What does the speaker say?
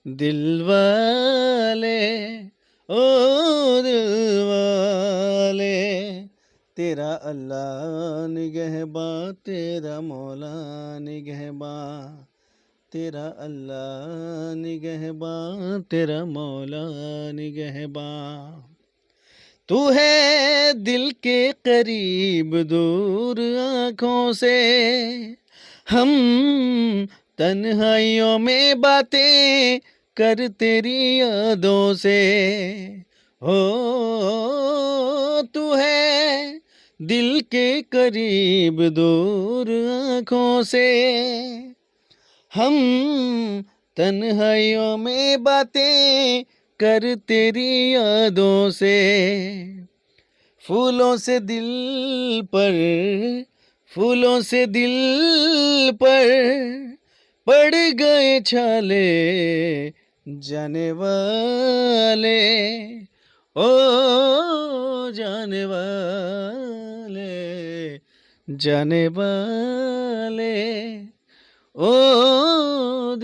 दिलवाले ओ दिलवाले, तेरा अल्लाह निगहबान, तेरा मौला निगहबान, तेरा अल्लाह निगहबान, तेरा मौला निगहबान। तू है दिल के करीब दूर आँखों से, हम तन्हाइयों में बातें कर तेरी यादों से। हो तू है दिल के करीब दूर आँखों से, हम तन्हाइयों में बातें कर तेरी यादों से। फूलों से दिल पर, फूलों से दिल पर पड़ गए छाले, जाने वाले ओ जाने वाले, जाने वाले ओ